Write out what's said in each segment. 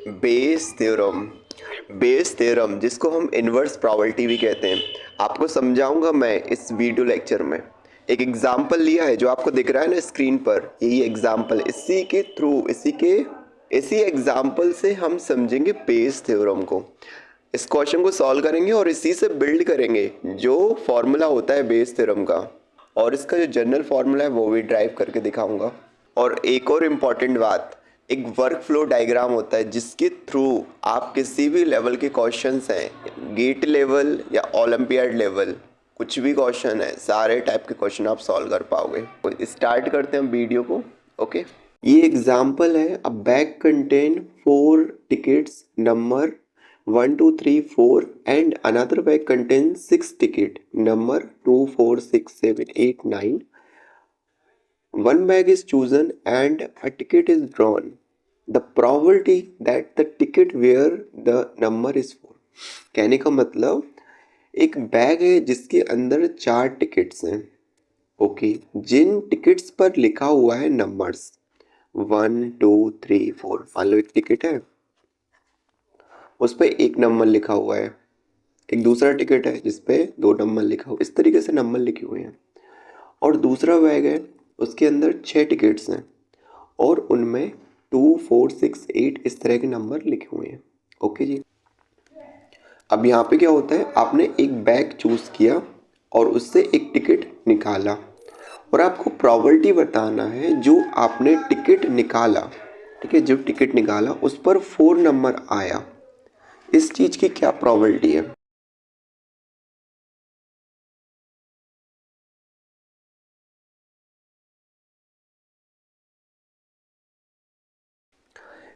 Bayes theorem. Bayes theorem जिसको हम inverse probability भी कहते हैं, आपको समझाऊंगा मैं इस वीडियो लेक्चर में। एक एग्जाम्पल लिया है जो आपको दिख रहा है ना स्क्रीन पर, यही एग्जाम्पल, इसी के थ्रू इसी एग्जाम्पल से हम समझेंगे बेस थ्योरम को। इस क्वेश्चन को सॉल्व करेंगे और इसी से बिल्ड करेंगे जो फॉर्मूला होता है बेस थ्योरम का, और इसका जो जनरल फॉर्मूला है वो भी ड्राइव करके दिखाऊंगा। और एक और इम्पॉर्टेंट बात, एक वर्क फ्लो डायग्राम होता है जिसके थ्रू आप किसी भी लेवल के क्वेश्चंस हैं, गेट लेवल या ओलंपियाड लेवल, कुछ भी क्वेश्चन है, सारे टाइप के क्वेश्चन आप सॉल्व कर पाओगे। तो स्टार्ट करते हैं वीडियो को। ओके, ये एग्जाम्पल है। अ bag contain 4 tickets number 1 2 3 4 and another bag contains 6 ticket number 2 4 6 7 8 9. One bag is chosen and a ticket is drawn. The probability that the ticket where the number is 4. कहने का मतलब, एक bag है जिसके अंदर 4 tickets हैं। Okay, जिन tickets पर लिखा हुआ है नंबर्स 1 2 3 4। मान लो एक टिकट है, उस पर एक नंबर लिखा हुआ है। एक दूसरा टिकट है जिस पे 2 नंबर लिखा हुआ है। इस तरीके से नंबर लिखे हुए हैं। और दूसरा बैग है, उसके अंदर 6 टिकट्स हैं और उनमें 2 4 6 8 इस तरह के नंबर लिखे हुए हैं। ओके जी। अब यहाँ पे क्या होता है, आपने एक बैग चूज किया और उससे एक टिकट निकाला, और आपको प्रोबेबिलिटी बताना है जो आपने टिकट निकाला। ठीक है, जो टिकट निकाला उस पर 4 नंबर आया, इस चीज की क्या प्रोबेबिलिटी है।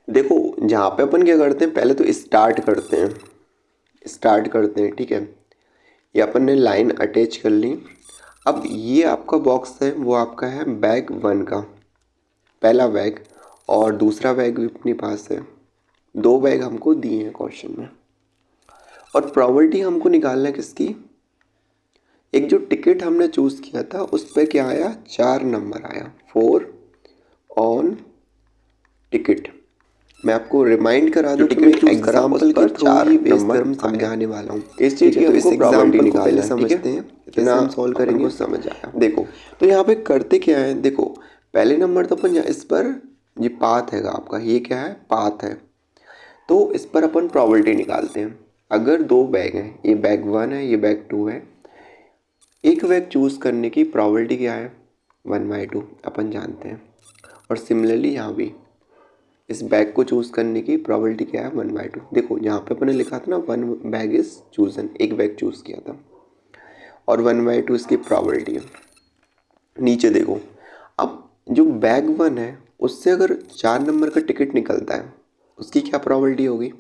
देखो, जहाँ पे अपन क्या करते हैं, पहले तो स्टार्ट करते हैं। ठीक है, ये अपन ने लाइन अटैच कर ली। अब ये आपका बॉक्स है, वो आपका है बैग 1 का पहला बैग, और दूसरा बैग भी अपने पास है। 2 बैग हमको दिए हैं क्वेश्चन में, और प्रोबेबिलिटी हमको निकालना है किसकी। एक जो टिकट हमने चूज किया था उस पर क्या आया, 4 नंबर आया, 4 ऑन टिकट। मैं आपको रिमाइंड करा दूं कि मैं एग्जांपल के थ्रू ही बेस थ्योरम समझाने वाला हूँ। इस चीज की हमको प्रोबेबिलिटी को पहले समझते हैं, कैसे हम सॉल्व करेंगे समझ आया। देखो, तो यहाँ पे करते क्या है, देखो पहले नंबर तो अपन इस पर, ये पाथ है आपका, ये क्या है, पाथ है, तो इस पर अपन प्रोबेबिलिटी निकालते हैं। अगर 2 बैग हैं, ये बैग 1 है, ये बैग 2 है, एक बैग चूज करने की प्रोबेबिलिटी क्या है, 1/2 अपन जानते हैं। और सिमिलरली यहाँ भी इस बैग को चूज करने की प्रोबेबिलिटी क्या है, 1/2। देखो यहाँ पे अपने लिखा था ना, 1 बैग इज चूजन, एक बैग चूज किया था, और 1/2 इसकी प्रोबेबिलिटी है। नीचे देखो, अब जो बैग 1 है उससे अगर 4 नंबर का टिकट निकलता है, उसकी क्या प्रोबेबिलिटी होगी।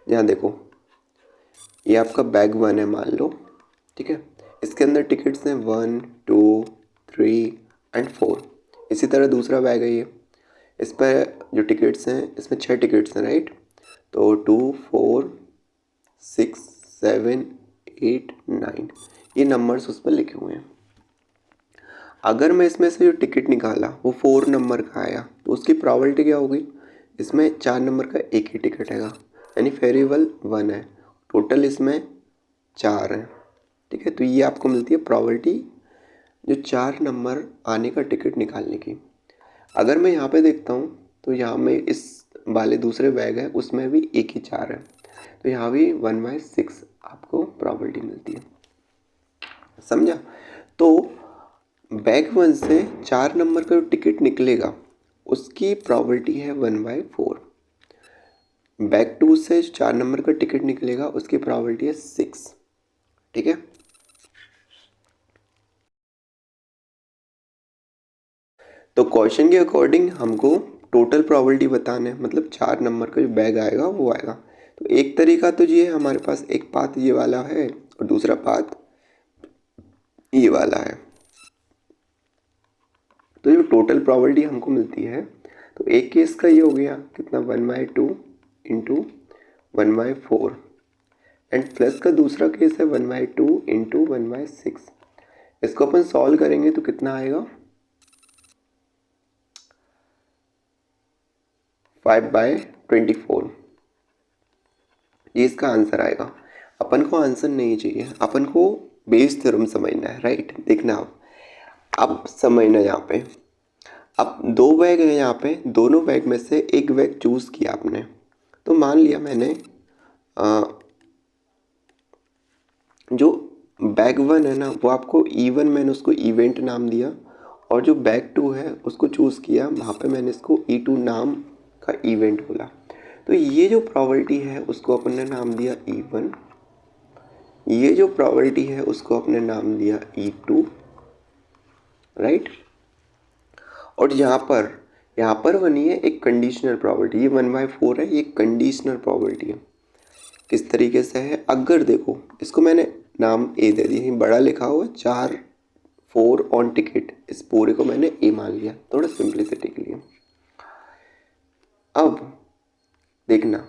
यहाँ देखो, ये आपका बैग 1 है मान लो। ठीक है, इसके अंदर टिकट्स हैं 1 2 3 एंड 4। इसी तरह दूसरा बैग है ये, इस पर जो टिकट्स हैं, इसमें 6 टिकट्स हैं, राइट। तो 2 4 6 7 8 9 ये नंबर्स उस पर लिखे हुए हैं। अगर मैं इसमें से जो टिकट निकाला वो 4 नंबर का आया, तो उसकी प्रोबेबिलिटी क्या होगी, इसमें 4 नंबर का एक ही टिकट है, यानी वेरिएबल 1 है, टोटल इसमें 4 है। ठीक है, तो ये आपको मिलती है प्रोबेबिलिटी जो 4 नंबर आने का टिकट निकालने की। अगर मैं यहाँ पे देखता हूँ तो यहाँ में इस वाले दूसरे बैग है उसमें भी एक ही 4 है, तो यहाँ भी 1/6 आपको प्रोबेबिलिटी मिलती है। समझा। तो बैग 1 से 4 नंबर का जो टिकट निकलेगा उसकी प्रोबेबिलिटी है 1/4। बैग 2 से 4 नंबर का टिकट निकलेगा उसकी प्रोबेबिलिटी है 6। ठीक है, तो क्वेश्चन के अकॉर्डिंग हमको टोटल प्रोबेबिलिटी बताना है, मतलब 4 नंबर का जो बैग आएगा वो आएगा। तो एक तरीका तो ये है, हमारे पास एक पाथ ये वाला है और दूसरा पाथ ये वाला है। तो जो टोटल प्रोबेबिलिटी हमको मिलती है, तो एक केस का ये हो गया कितना, 1/2 इंटू 1/4, एंड प्लस का दूसरा केस है 1/2 इंटू 1/6। इसको अपन सॉल्व करेंगे तो कितना आएगा, 5/24। ये इसका आंसर आएगा। अपन को आंसर नहीं चाहिए, अपन को बेस थ्योरम समझना है, राइट। देखना अब समझना यहाँ पे, अब दो बैग है यहाँ पे, दोनों बैग में से एक बैग चूज़ किया आपने। तो मान लिया मैंने जो बैग 1 है ना वो आपको E1, मैंने उसको इवेंट नाम दिया, और जो बैग 2 है उसको चूज़ किया, वहाँ पे मैंने इसको E2 नाम का इवेंट बोला। तो ये जो प्रॉपर्टी है उसको अपन ने नाम दिया E1, ये जो प्रॉपर्टी है उसको अपने नाम दिया E2, राइट। और यहाँ पर बनी है एक कंडीशनल प्रॉपर्टी, ये 1/4 है, ये कंडीशनल प्रॉपर्टी है। किस तरीके से है, अगर देखो इसको मैंने नाम ए दे दिया, बड़ा लिखा हुआ 4 ऑन टिकट, इस पूरे को मैंने ए मान लिया थोड़ा सिंप्लिसिटी के लिए। अब देखना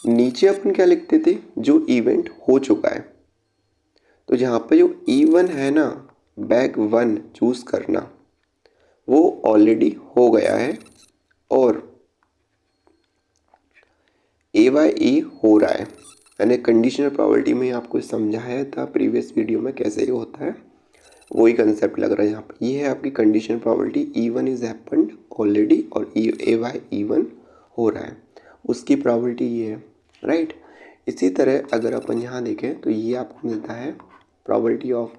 नीचे अपन क्या लिखते थे, जो इवेंट हो चुका है। तो जहाँ पे जो E1 है ना, बैग 1 चूज करना, वो ऑलरेडी हो गया है, और AE हो रहा है। मैंने कंडीशनल प्रॉपर्टी में आपको समझाया था प्रीवियस वीडियो में कैसे ये होता है, वही कंसेप्ट लग रहा है यहाँ पे। ये है आपकी conditional property, E1 is happened already, और AE1 हो रहा है, उसकी प्रॉपर्टी ये है, राइट। इसी तरह अगर अपन यहाँ देखें तो ये आपको मिलता है प्रॉपर्टी ऑफ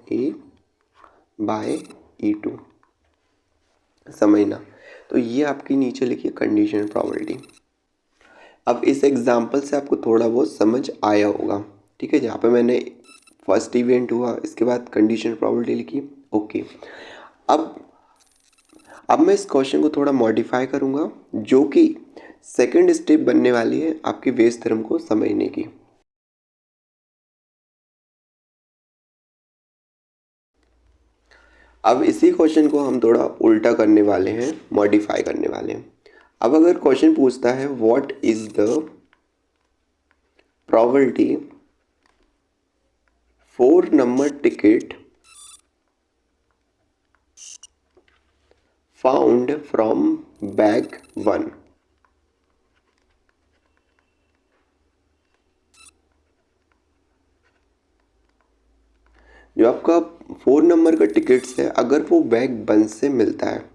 A/E2, समझना। तो ये आपकी नीचे लिखी कंडीशनल प्रॉपर्टी। अब इस एग्जाम्पल से आपको थोड़ा बहुत समझ आया होगा, ठीक है। जहाँ पे मैंने फर्स्ट इवेंट हुआ, इसके बाद कंडीशनल प्रॉपर्टी लिखी, ओके। अब मैं इस क्वेश्चन को थोड़ा मॉडिफाई करूँगा, जो कि सेकंड स्टेप बनने वाली है आपकी बेस थ्योरम को समझने की। अब इसी क्वेश्चन को हम थोड़ा उल्टा करने वाले हैं, मॉडिफाई करने वाले हैं। अब अगर क्वेश्चन पूछता है what is the probability 4 number ticket found from bag 1, जो आपका 4 नंबर का टिकट्स है, अगर वो बैग 1 से मिलता है,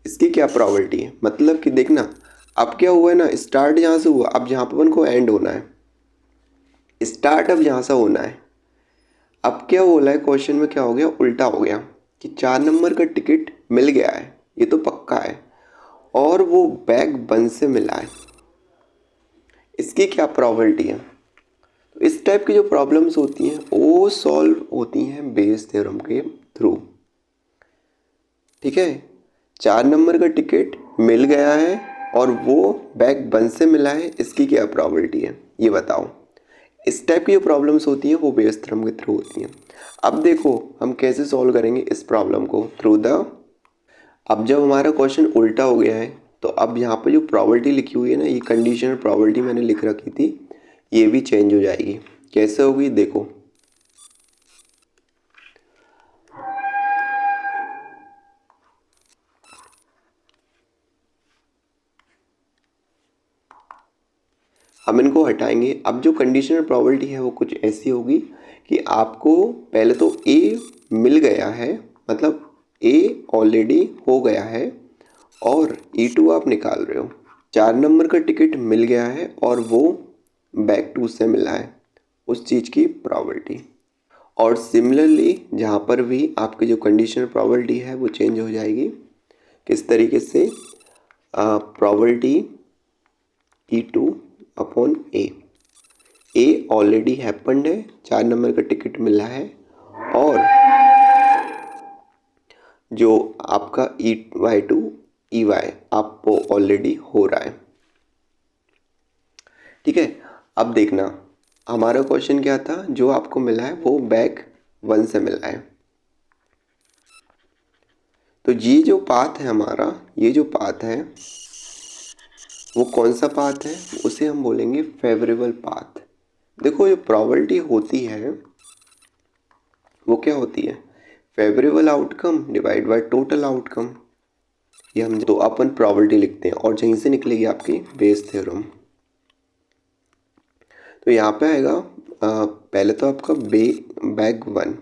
इसकी क्या प्रॉबिलिटी है। मतलब कि देखना अब क्या हुआ है ना, स्टार्ट यहाँ से हुआ, अब जहाँ पर अपन को एंड होना है, स्टार्ट अब यहाँ से होना है। अब क्या बोला है क्वेश्चन में, क्या हो गया, उल्टा हो गया कि 4 नंबर का टिकट मिल गया है, ये तो पक्का है, और वो बैग 1 से मिला है, इसकी क्या प्रॉबिलिटी है। तो इस टाइप की जो प्रॉब्लम्स होती हैं वो सॉल्व होती हैं बेस थ्योरम के थ्रू, ठीक है। 4 नंबर का टिकट मिल गया है और वो बैग 1 से मिला है, इसकी क्या प्रॉबिलिटी है ये बताओ। इस टाइप की जो प्रॉब्लम्स होती हैं वो बेस थ्योरम के थ्रू होती हैं। अब देखो हम कैसे सॉल्व करेंगे इस प्रॉब्लम को, थ्रू द, अब जब हमारा क्वेश्चन उल्टा हो गया है तो अब यहाँ पर जो प्रॉबिलिटी लिखी हुई है ना, ये कंडीशनल प्रॉबिलिटी मैंने लिख रखी थी, ये भी चेंज हो जाएगी। कैसे होगी देखो, हम इनको हटाएंगे। अब जो कंडीशनल प्रॉबिलिटी है वो कुछ ऐसी होगी कि आपको पहले तो ए मिल गया है, मतलब ए ऑलरेडी हो गया है, और E2 आप निकाल रहे हो। 4 नंबर का टिकट मिल गया है और वो बैग 2 से मिला है, उस चीज़ की प्रॉबिलिटी। और सिमिलरली जहाँ पर भी आपकी जो कंडीशनल प्रॉबिलिटी है वो चेंज हो जाएगी। किस तरीके से, प्रॉबिलिटी E2 अपॉन ए ऑलरेडी हैपेंड है, 4 नंबर का टिकट मिला है, और जो आपका E2 EY आपको ऑलरेडी हो रहा है, ठीक है। अब देखना हमारा क्वेश्चन क्या था, जो आपको मिला है वो बैग 1 से मिला है। तो ये जो पाथ है हमारा, ये जो पाथ है वो कौन सा पाथ है, उसे हम बोलेंगे फेवरेबल पाथ। देखो ये प्रॉबिलिटी होती है वो क्या होती है, favourable outcome divide by total outcome. ये हम तो अपन प्रॉबिलिटी लिखते हैं और यहीं से निकलेगी आपकी बेस थ्योरम। तो यहाँ पे आएगा पहले तो आपका बैग 1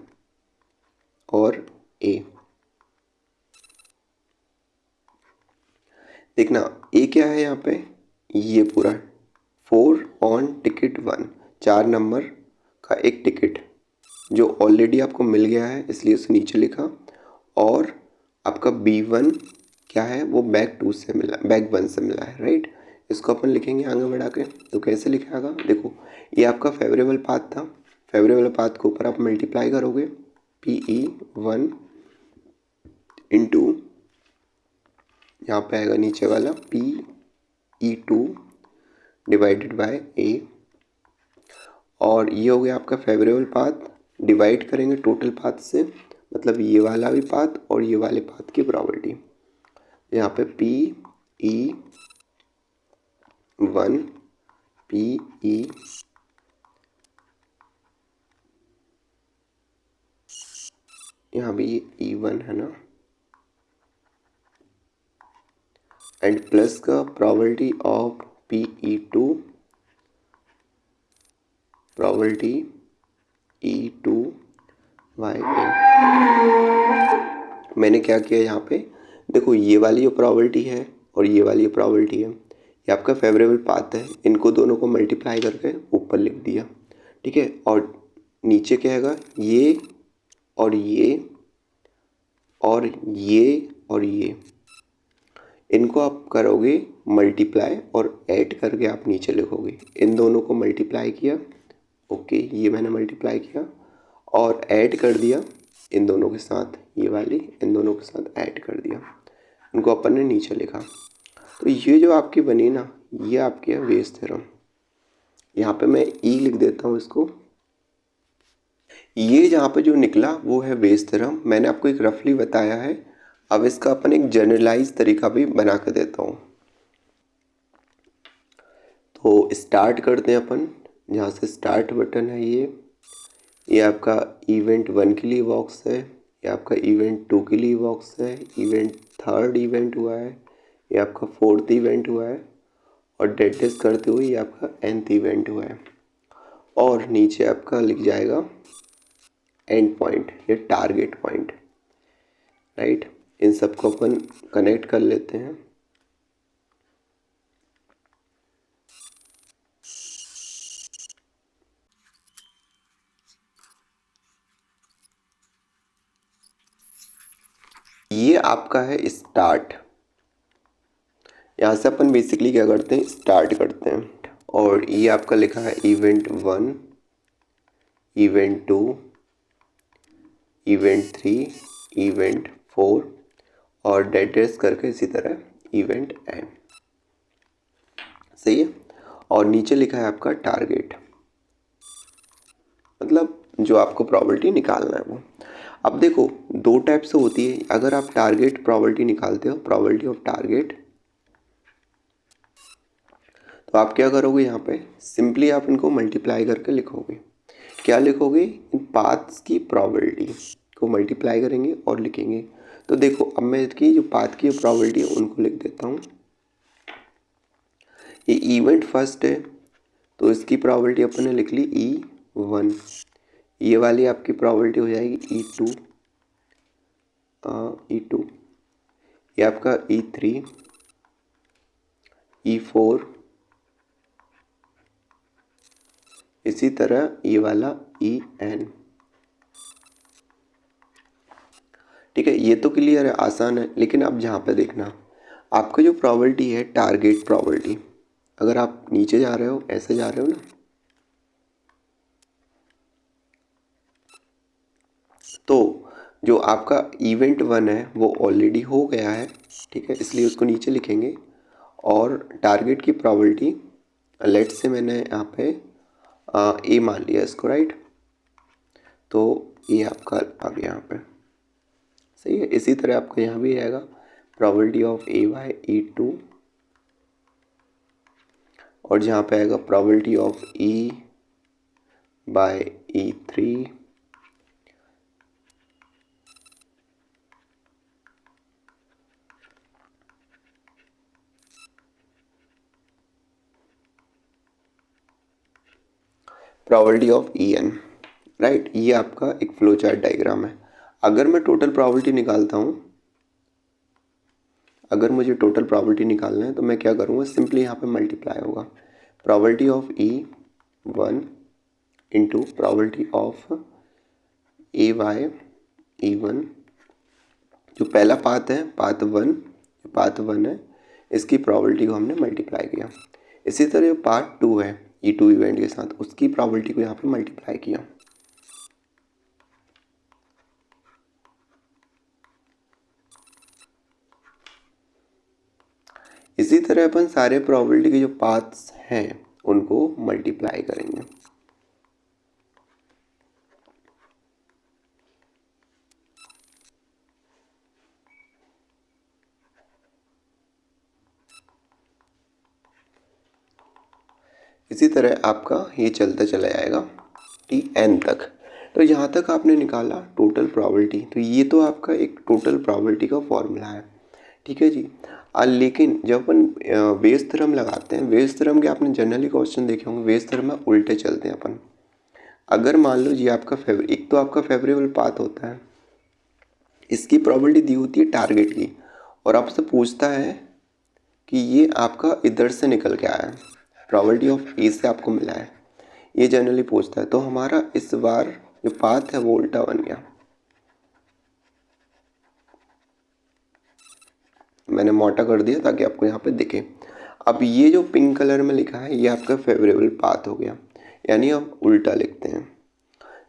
और ए। देखना ए क्या है यहाँ पे, ये पूरा 4 ऑन टिकट 1, 4 नंबर का एक टिकट जो ऑलरेडी आपको मिल गया है इसलिए उसे नीचे लिखा। और आपका B1 क्या है, वो बैग 1 से मिला है, राइट। इसको अपन लिखेंगे आगे बढ़ा के। तो कैसे लिखेगा, देखो ये आपका फेवरेबल पाथ था, फेवरेबल पाथ के ऊपर आप मल्टीप्लाई करोगे PE1 इंटू यहाँ पे आएगा नीचे वाला PE2 डिवाइडेड बाय ए। और ये हो गया आपका फेवरेबल पाथ, डिवाइड करेंगे टोटल पाथ से, मतलब ये वाला भी पाथ और ये वाले पाथ की प्रोबेबिलिटी। यहाँ पे PE1 PE यहाँ भी E1 है ना, एंड प्लस का probability of PE2 probability E2 by A. मैंने क्या किया यहाँ पे, देखो ये वाली जो प्रोबेबिलिटी है और ये वाली जो प्रोबेबिलिटी है, ये आपका फेवरेबल पाथ है, इनको दोनों को मल्टीप्लाई करके ऊपर लिख दिया, ठीक है। और नीचे क्या आएगा, ये और ये और ये और ये, इनको आप करोगे मल्टीप्लाई और ऐड करके आप नीचे लिखोगे। इन दोनों को मल्टीप्लाई किया, ओके ये मैंने मल्टीप्लाई किया और ऐड कर दिया इन दोनों के साथ, ये वाली इन दोनों के साथ ऐड कर दिया, इनको अपन ने नीचे लिखा। तो ये जो आपकी बनी ना, ये आपकी है वेज थ्योरम। यहाँ पे मैं ई लिख देता हूँ इसको। ये जहाँ पे जो निकला वो है वेज थ्योरम। मैंने आपको एक रफली बताया है, अब इसका अपन एक जनरलाइज तरीका भी बना कर देता हूँ। तो स्टार्ट करते हैं अपन, जहाँ से स्टार्ट बटन है ये आपका इवेंट 1 के लिए बॉक्स है, ये आपका इवेंट 2 के लिए बॉक्स है, इवेंट 3rd इवेंट हुआ है, ये आपका 4th इवेंट हुआ है, और डेटेस्ट करते हुए ये आपका nth इवेंट हुआ है। और नीचे आपका लिख जाएगा एंड पॉइंट या टारगेट पॉइंट, राइट। इन सबको अपन कनेक्ट कर लेते हैं। ये आपका है स्टार्ट, यहाँ से अपन बेसिकली क्या करते हैं, स्टार्ट करते हैं। और ये आपका लिखा है इवेंट 1, इवेंट 2, इवेंट 3, इवेंट 4 और डेटेस्ट करके इसी तरह इवेंट एन, सही है। और नीचे लिखा है आपका टारगेट, मतलब जो आपको प्रोबेबिलिटी निकालना है वो। अब देखो दो टाइप से होती है, अगर आप टारगेट प्रोबेबिलिटी निकालते हो, प्रोबेबिलिटी ऑफ टारगेट, तो आप क्या करोगे, यहाँ पे सिंपली आप इनको मल्टीप्लाई करके लिखोगे। क्या लिखोगे, इन पाथ्स की प्रोबेबिलिटी को मल्टीप्लाई करेंगे और लिखेंगे। तो देखो अब मैं इसकी जो पाथ की प्रोबेबिलिटी है उनको लिख देता हूँ। ये इवेंट फर्स्ट है तो इसकी प्रोबेबिलिटी अपन ने लिख ली E1, ये वाली आपकी प्रोबेबिलिटी हो जाएगी E2, E2, ये आपका E3, E4, इसी तरह ये वाला EN। ठीक है, ये तो क्लियर है, आसान है। लेकिन अब जहाँ पे देखना, आपका जो प्रोबेबिलिटी है टारगेट प्रोबेबिलिटी, अगर आप नीचे जा रहे हो, ऐसे जा रहे हो ना, तो जो आपका इवेंट 1 है वो ऑलरेडी हो गया है, ठीक है, इसलिए उसको नीचे लिखेंगे। और टारगेट की प्रोबेबिलिटी, लेट से मैंने यहाँ पे ए मान लिया इसको, राइट। तो ये आपका आ गया यहाँ पे, सही है। इसी तरह आपका यहाँ भी आएगा प्रोबेबिलिटी ऑफ A/E2, और जहाँ पे आएगा probability of E/E3, probability of E N, right. ये आपका एक फ्लो चार्ट डायग्राम है। अगर मैं टोटल प्रोबेबिलिटी निकालता हूँ, अगर मुझे टोटल प्रोबेबिलिटी निकालना है तो मैं क्या करूँगा, सिंपली यहाँ पे मल्टीप्लाई होगा probability of E one into probability of A Y E one, जो पहला पाथ है पाथ वन है, इसकी प्रोबेबिलिटी को हमने मल्टीप्लाई किया। इसी तरह जो पार्ट टू है ई टू इवेंट के साथ, उसकी प्रोबेबिलिटी को यहाँ पे मल्टीप्लाई किया। इसी तरह अपन सारे प्रोबेबिलिटी के जो पाथ्स हैं उनको मल्टीप्लाई करेंगे। इसी तरह आपका ये चलता चला जाएगा टी एन तक। तो यहाँ तक आपने निकाला टोटल प्रोबेबिलिटी, तो ये तो आपका एक टोटल प्रोबेबिलिटी का फॉर्मूला है, ठीक है जी। लेकिन जब अपन वेज थ्योरम लगाते हैं, वेज थ्योरम के आपने जनरली क्वेश्चन देखे होंगे, वेज थ्योरम में उल्टे चलते हैं अपन। अगर मान लो जी आपका एक तो आपका फेवरेबल पाथ होता है, इसकी प्रोबेबिलिटी दी होती है टारगेट की, और आपसे पूछता है कि ये आपका इधर से निकल के आया है, प्रोबेबिलिटी ऑफ ए से आपको मिला है, ये जनरली पूछता है। तो हमारा इस बार जो पाथ है वो उल्टा बन गया। मैंने मोटा कर दिया ताकि आपको यहाँ पे दिखे। अब ये जो पिंक कलर में लिखा है ये आपका फेवरेबल पाथ हो गया, यानी आप उल्टा लिखते हैं।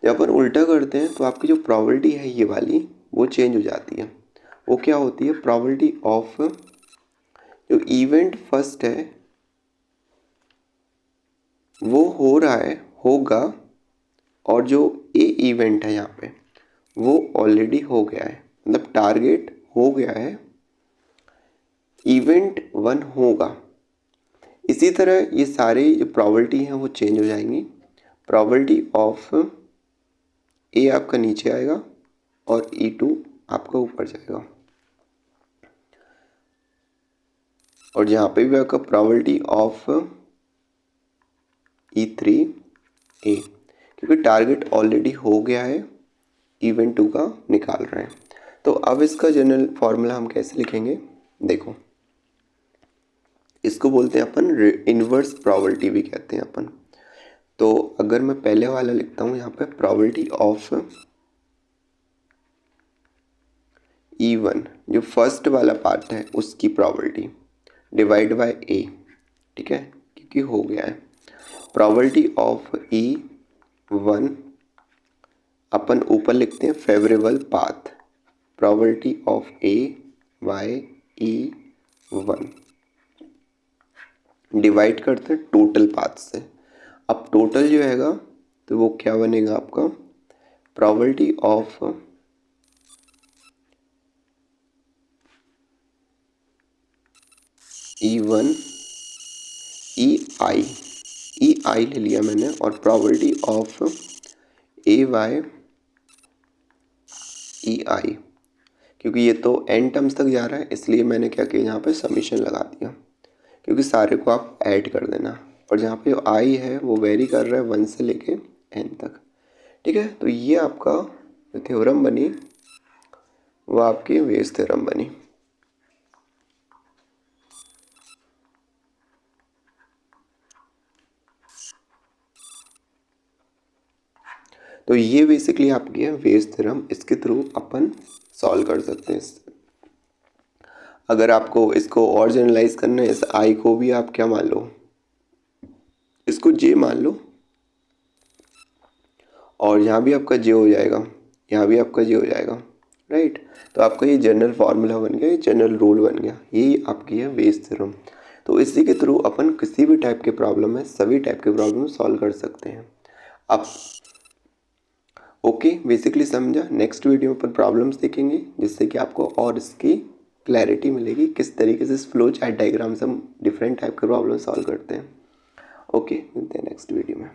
जब अपन उल्टा करते हैं तो आपकी जो प्रोबेबिलिटी है ये वाली वो चेंज हो जाती है। वो क्या होती है, प्रोबेबिलिटी ऑफ जो इवेंट फर्स्ट है वो हो रहा है, होगा, और जो ए इवेंट है यहाँ पे वो ऑलरेडी हो गया है, मतलब टारगेट हो गया है, इवेंट वन होगा। इसी तरह ये सारे जो प्रोबेबिलिटी हैं वो चेंज हो जाएंगी। प्रोबेबिलिटी ऑफ ए आपका नीचे आएगा और ई टू आपका ऊपर जाएगा, और यहाँ पे भी आपका प्रोबेबिलिटी ऑफ ई थ्री ए, क्योंकि टारगेट ऑलरेडी हो गया है, इवेंट टू का निकाल रहे हैं। तो अब इसका जनरल फॉर्मूला हम कैसे लिखेंगे, देखो, इसको बोलते हैं अपन इन्वर्स प्रोबेबिलिटी भी कहते हैं अपन। तो अगर मैं पहले वाला लिखता हूँ यहाँ पे प्रोबेबिलिटी ऑफ ई वन, जो फर्स्ट वाला पार्ट है उसकी प्रोबेबिलिटी डिवाइड बाय ए, ठीक है, क्योंकि हो गया है। प्रोबेबिलिटी ऑफ ई वन अपन ऊपर लिखते हैं favourable path, probability of A Y E one divide करते हैं टोटल पाथ से। अब टोटल जो हैगा तो वो क्या बनेगा आपका, प्रोबेबिलिटी ऑफ ई वन ई आई ले लिया मैंने, और प्रोबेबिलिटी ऑफ ए वाई ई आई, क्योंकि ये तो एन टर्म्स तक जा रहा है इसलिए मैंने क्या किया यहाँ पे समीशन लगा दिया, क्योंकि सारे को आप ऐड कर देना, और जहाँ पे आई है वो वेरी कर रहा है 1 से लेके n तक, ठीक है। तो ये आपका जो थ्योरम बनी वो आपकी वेज थ्योरम बनी। तो ये बेसिकली आपकी है वेज थ्योरम, इसके थ्रू अपन सॉल्व कर सकते हैं इससे। अगर आपको इसको और जनरलाइज करना है, इस आई को भी आप क्या मान लो, इसको जे मान लो, और यहाँ भी आपका जे हो जाएगा, यहाँ भी आपका जे हो जाएगा, राइट। तो आपका ये जनरल फार्मूला बन गया, ये जनरल रूल बन गया, यही आपकी है वेज थ्योरम। तो इसी के थ्रू अपन किसी भी टाइप के प्रॉब्लम है, सभी टाइप के प्रॉब्लम सॉल्व कर सकते हैं। अब ओके, बेसिकली समझा। नेक्स्ट वीडियो पर प्रॉब्लम्स देखेंगे जिससे कि आपको और इसकी क्लैरिटी मिलेगी किस तरीके से इस फ्लो चार्ट डायग्राम से हम डिफरेंट टाइप के प्रॉब्लम सॉल्व करते हैं। ओके, मिलते हैं नेक्स्ट वीडियो में।